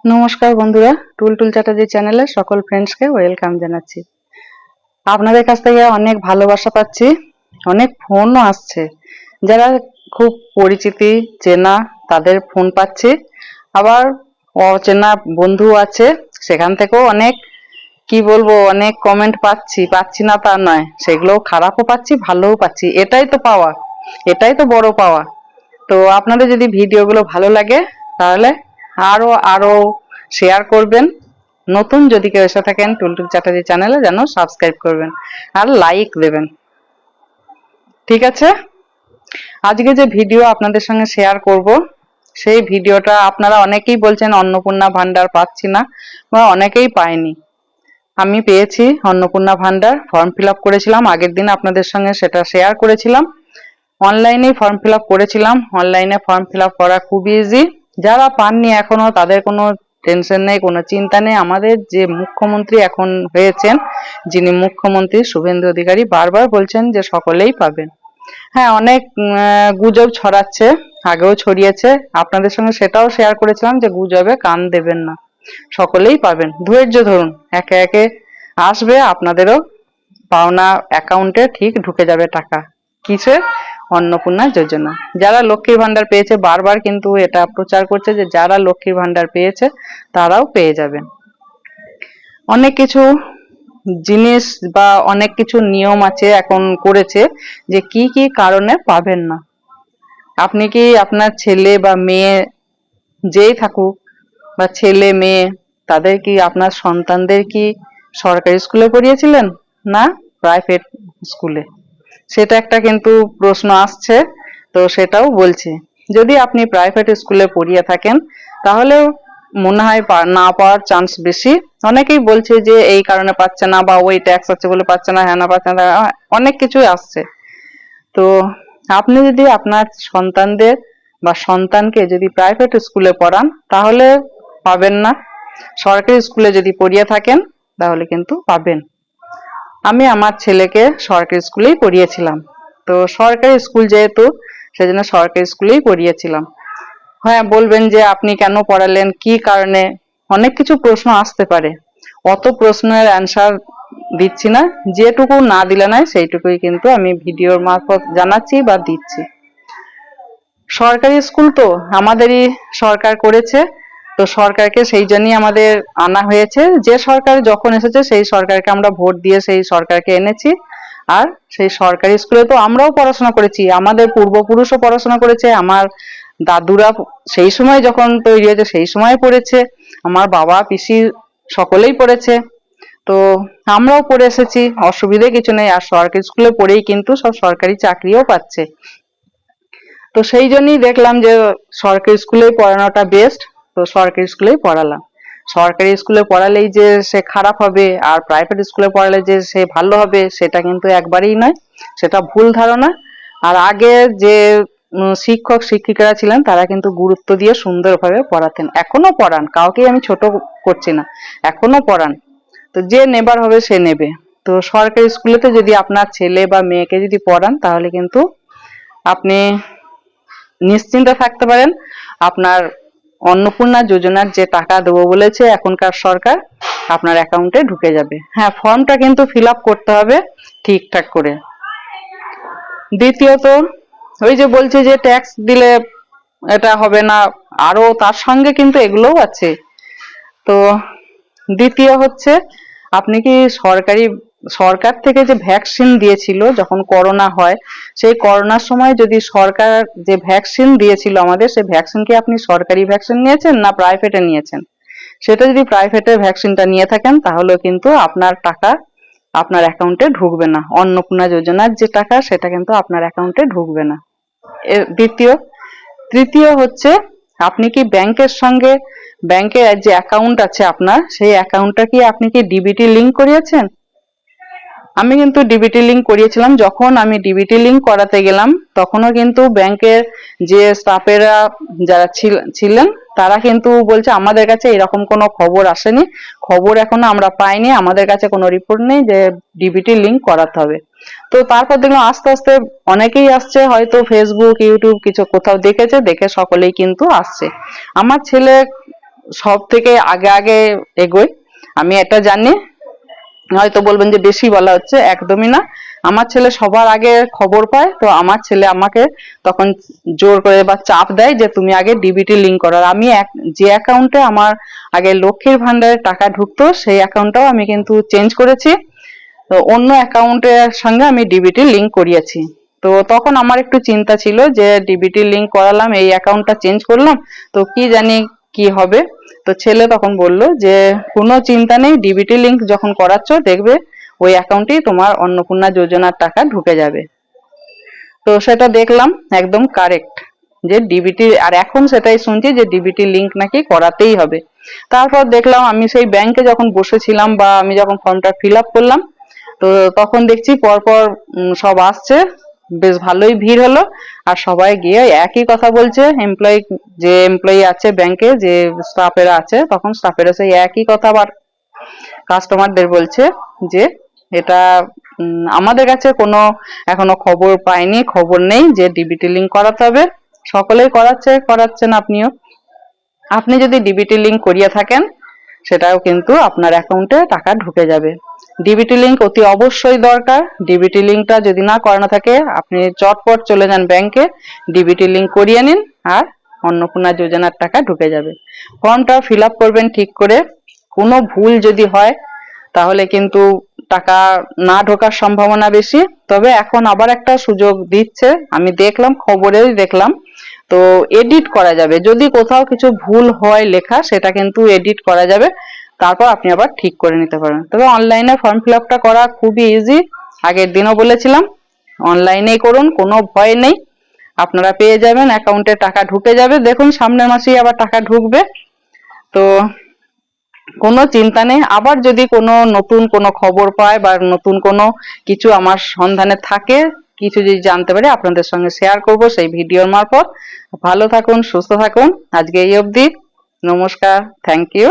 নমস্কার বন্ধুরা, টুলটুল চ্যাটার্জি চ্যানেলে সকল ফ্রেন্ডসকে ওয়েলকাম জানাচ্ছি। আপনাদের কাছ থেকে অনেক ভালোবাসা পাচ্ছি, অনেক ফোনও আসছে। যারা খুব পরিচিতি চেনা তাদের ফোন পাচ্ছি, আবার অচেনা বন্ধু আছে সেখান থেকেও অনেক অনেক কমেন্ট পাচ্ছি না তা নয়, সেগুলোও খারাপও পাচ্ছি ভালোও পাচ্ছি। এটাই তো পাওয়া, এটাই তো বড় পাওয়া। তো আপনাদের যদি ভিডিওগুলো ভালো লাগে তাহলে আরো আরো শেয়ার করবেন। নতুন যদি কেউ এসে থাকেন টুলটুল চ্যাটার্জি চ্যানেলে যেন সাবস্ক্রাইব করবেন আর লাইক দেবেন। ঠিক আছে, আজকে যে ভিডিও আপনাদের সঙ্গে শেয়ার করব সেই ভিডিওটা আপনারা অনেকেই বলছেন অন্নপূর্ণা ভান্ডার পাচ্ছি না, বা অনেকেই পায়নি। আমি পেয়েছি অন্নপূর্ণা ভান্ডার, ফর্ম ফিল আপ করেছিলাম আগের দিন, আপনাদের সঙ্গে সেটা শেয়ার করেছিলাম। অনলাইনেই ফর্ম ফিল আপ করেছিলাম। অনলাইনে ফর্ম ফিল আপ করা খুব ইজি। যারা পাননি এখনো তাদের কোনো টেনশন নেই, কোনো চিন্তা নেই। আমাদের যে মুখ্যমন্ত্রী এখন হয়েছেন, যিনি মুখ্যমন্ত্রী শুভেন্দু অধিকারী, বারবার বলছেন যে সকলেই পাবেন। হ্যাঁ, অনেক গুজব ছড়াচ্ছে, আগেও ছড়িয়েছে, আপনাদের সঙ্গে সেটাও শেয়ার করেছিলাম যে গুজবে কান দেবেন না, সকলেই পাবেন। ধৈর্য ধরুন, একে একে আসবে, আপনাদেরও পাওনা অ্যাকাউন্টে ঠিক ঢুকে যাবে টাকা। কিসের? অন্নপূর্ণা যোজনা। যারা লক্ষ্মীর ভান্ডার পেয়েছে বারবার কিন্তু এটা প্রচার করছে যে যারা লক্ষ্মীর ভান্ডার পেয়েছে তারাও পেয়ে যাবেন। অনেক কিছু জিনিস বা অনেক কিছু নিয়ম আছে এখন করেছে যে কি কি কারণে পাবেন না। আপনি কি আপনার ছেলে বা মেয়ে যেই থাকুক, বা ছেলে মেয়ে, তাদের কি আপনার সন্তানদের কি সরকারি স্কুলে পড়িয়েছিলেন না প্রাইভেট স্কুলে? সেটা একটা কিন্তু প্রশ্ন আসছে, তো সেটাও বলছি। যদি আপনি প্রাইভেট স্কুলে পড়িয়ে থাকেন তাহলে মনে হয় না পাওয়ার চান্স বেশি। অনেকেই বলছে যে এই কারণে পাচ্ছে না, বা ওই ট্যাক্স আছে বলে পাচ্ছে না, হ্যাঁ না পাচ্ছে না, অনেক কিছুই আসছে। তো আপনি যদি আপনার সন্তানদের বা সন্তানকে যদি প্রাইভেট স্কুলে পড়ান তাহলে পাবেন না। সরকারি স্কুলে যদি পড়িয়ে থাকেন তাহলে কিন্তু পাবেন। আমি আমার ছেলেকে সরকারি স্কুলেই পড়িয়েছিলাম, তো সরকারি স্কুল যেহেতু সেজন্য সরকারি স্কুলেই পড়িয়েছিলাম। হ্যাঁ, বলবেন যে আপনি কেন পড়ালেন, কি কারণে? অনেক কিছু প্রশ্ন আসতে পারে, অত প্রশ্নের অ্যান্সার দিচ্ছি না, যেটুকু না দিলে নয় সেইটুকুই কিন্তু আমি ভিডিওর মারফত জানাচ্ছি বা দিচ্ছি। সরকারি স্কুল তো আমাদেরই সরকার করেছে, তো সরকারকে সেই জন্যই আমাদের আনা হয়েছে। যে সরকার যখন এসেছে সেই সরকারকে আমরা ভোট দিয়ে সেই সরকারকে এনেছি। আর সেই সরকারি স্কুলে তো আমরাও পড়াশোনা করেছি, আমাদের পূর্বপুরুষও পড়াশোনা করেছে, আমার দাদুরা সেই সময় যখন তৈরি হয়েছে সেই সময় পড়েছে, আমার বাবা পিসি সকলেই পড়েছে। তো আমরাও পড়ে এসেছি, অসুবিধে কিছু নেই। আর সরকারি স্কুলে পড়েই কিন্তু সব সরকারি চাকরিও পাচ্ছে। তো সেই জন্যই দেখলাম যে সরকারি স্কুলেই পড়ানোটা বেস্ট, তো সরকারি স্কুলেই পড়ালাম। সরকারি স্কুলে পড়ালেই যে সে খারাপ হবে আর প্রাইভেট স্কুলে পড়ালে যে সে ভালো হবে সেটা কিন্তু একবারেই নয়, সেটা ভুল ধারণা। আর আগে যে শিক্ষক শিক্ষিকারা ছিলেন তারা কিন্তু গুরুত্ব দিয়ে সুন্দরভাবে পড়াতেন, এখনো পড়ান, কাউকেই আমি ছোট করছি না, এখনো পড়ান। তো যে নেবার হবে সে নেবে। তো সরকারি স্কুলেতে যদি আপনার ছেলে বা মেয়েকে যদি পড়ান তাহলে কিন্তু আপনি নিশ্চিন্তে থাকতে পারেন, আপনার অন্নপূর্ণা যোজনার যে টাকা দেবো বলেছে এখনকার সরকার আপনার অ্যাকাউন্টে ঢুকে যাবে। হ্যাঁ, ফর্মটা কিন্তু ফিল আপ করতে হবে ঠিকঠাক করে। দ্বিতীয়ত, ওই যে বলছে যে ট্যাক্স দিলে এটা হবে না, আরো তার সঙ্গে কিন্তু এগুলোও আছে। তো দ্বিতীয় হচ্ছে, আপনি কি সরকার থেকে যে ভ্যাকসিন দিয়েছিল যখন করোনা হয়, সেই করোনার সময় যদি সরকার যে ভ্যাকসিন দিয়েছিল আমাদের, সেই ভ্যাকসিন কি আপনি সরকারি ভ্যাকসিন নিয়েছেন না প্রাইভেটে নিয়েছেন? সেটা যদি প্রাইভেটে ভ্যাকসিনটা নিয়ে থাকেন তাহলে কিন্তু আপনার টাকা আপনার অ্যাকাউন্টে ঢুকবে না, অন্নপূর্ণা যোজনার যে টাকা সেটা কিন্তু আপনার অ্যাকাউন্টে ঢুকবে না। দ্বিতীয়। তৃতীয় হচ্ছে, আপনি কি ব্যাংকের সঙ্গে, ব্যাংকের যে অ্যাকাউন্ট আছে আপনার, সেই অ্যাকাউন্টটা কি আপনি কি ডিবিটি লিংক করিয়েছেন? আমি কিন্তু ডিবিটি লিংক করিয়েছিলাম। যখন আমি ডিবিটি লিংক করাতে গেলাম তখনও কিন্তু ব্যাংকের যে স্টাফেরা যারা ছিলেন তারা কিন্তু বলছে আমাদের কাছে এরকম কোনো খবর আসেনি, খবর এখনো আমরা পাইনি, আমাদের কাছে কোনো রিপোর্ট নেই যে ডিবিটি লিংক করাতে হবে। তো তারপর দেখলাম আস্তে আস্তে অনেকেই আসছে, হয়তো ফেসবুক ইউটিউব কিছু কোথাও দেখেছে, দেখে সকলেই কিন্তু আসছে। আমার ছেলে সব থেকে আগে আগে এগোই, আমি এটা জানি। হয়তো বলবেন যে বেশি বলা হচ্ছে, একদমই না। আমার ছেলে সবার আগে খবর পায়, তো আমার ছেলে আমাকে তখন জোর করে বা চাপ দেয় যে তুমি আগে ডিবিটি লিংক করো। আর আমি যে অ্যাকাউন্টে আমার আগে লক্ষ্মীর ভান্ডারের টাকা ঢুকতো সেই অ্যাকাউন্টটাও আমি কিন্তু চেঞ্জ করেছি, তো অন্য অ্যাকাউন্টের সঙ্গে আমি ডিবিটি লিংক করিয়েছি। তো তখন আমার একটু চিন্তা ছিল যে ডিবিটি লিংক করালাম, এই অ্যাকাউন্টটা চেঞ্জ করলাম, তো কি জানি কি হবে। তো ছেলে তখন বলল যে কোনো চিন্তা নেই, ডিবিটি লিংক যখন করাচ্ছ দেখবে ওই অ্যাকাউন্টেই তোমার অন্নপূর্ণা যোজনার টাকা ঢুকে যাবে। তো সেটা দেখলাম একদম কারেক্ট, যে ডিবিটি, আর এখন সেটাই শুনছি যে ডিবিটি লিংক নাকি করাতেই হবে। তারপর দেখলাম আমি সেই ব্যাংকে যখন বসেছিলাম বা আমি যখন ফর্মটা ফিল আপ করলাম, তো তখন দেখছি পরপর সব আসছে, বেশ ভালোই ভিড় হলো। আর সবাই গিয়ে একই কথা বলছে, যে এমপ্লয়ি আছে ব্যাংকে, যে স্টাফেরা আছে, তখন স্টাফেরা সেই একই কথা আবার কাস্টমারদের বলছে যে এটা আমাদের কাছে কোনো এখনো খবর পাইনি, খবর নেই যে ডিবিটি লিংক করাতে হবে। সকলেই করাচ্ছেন আপনিও। আপনি যদি ডিবিটি লিংক করিয়ে থাকেন, সেটাও কিন্তু আপনার অ্যাকাউন্টে টাকা ঢুকে যাবে। ডিবিটি লিংক অতি অবশ্যই দরকার। ডিবিটি লিংকটা যদি না করানো থাকে, আপনি চটপট চলে যান ব্যাংকে, ডিবিটি লিংক করিয়ে নিন, আর অন্নপূর্ণা যোজনার টাকা ঢুকে যাবে। ফর্মটা ফিল আপ করবেন ঠিক করে, কোনো ভুল যদি হয় তাহলে কিন্তু টাকা না ঢোকার সম্ভাবনা বেশি। তবে এখন আবার একটা সুযোগ দিচ্ছে, আমি দেখলাম, খবরেই দেখলাম, তো এডিট করা যাবে, যদি কোথাও কিছু ভুল হয় লেখা, সেটা কিন্তু এডিট করা যাবে, তারপর আপনি আবার ঠিক করে নিতে পারবেন। তবে অনলাইনে ফর্ম ফিল আপটা করা খুবই ইজি, আগের দিনও বলেছিলাম, অনলাইনেই করুন, কোনো ভয় নেই, আপনারা পেয়ে যাবেন, অ্যাকাউন্টে টাকা ঢুকে যাবে। দেখুন সামনের মাসেই আবার টাকা ঢুকবে, তো কোনো চিন্তা নেই। আবার যদি কোনো নতুন কোনো খবর পায় বা নতুন কোনো কিছু আমার সন্ধানে থাকে, কিছু যদি জানতে পারি, আপনাদের সঙ্গে শেয়ার করব সেই ভিডিওর মারফত। ভালো থাকুন, সুস্থ থাকুন, আজকে এই অবধি, নমস্কার, থ্যাংক ইউ।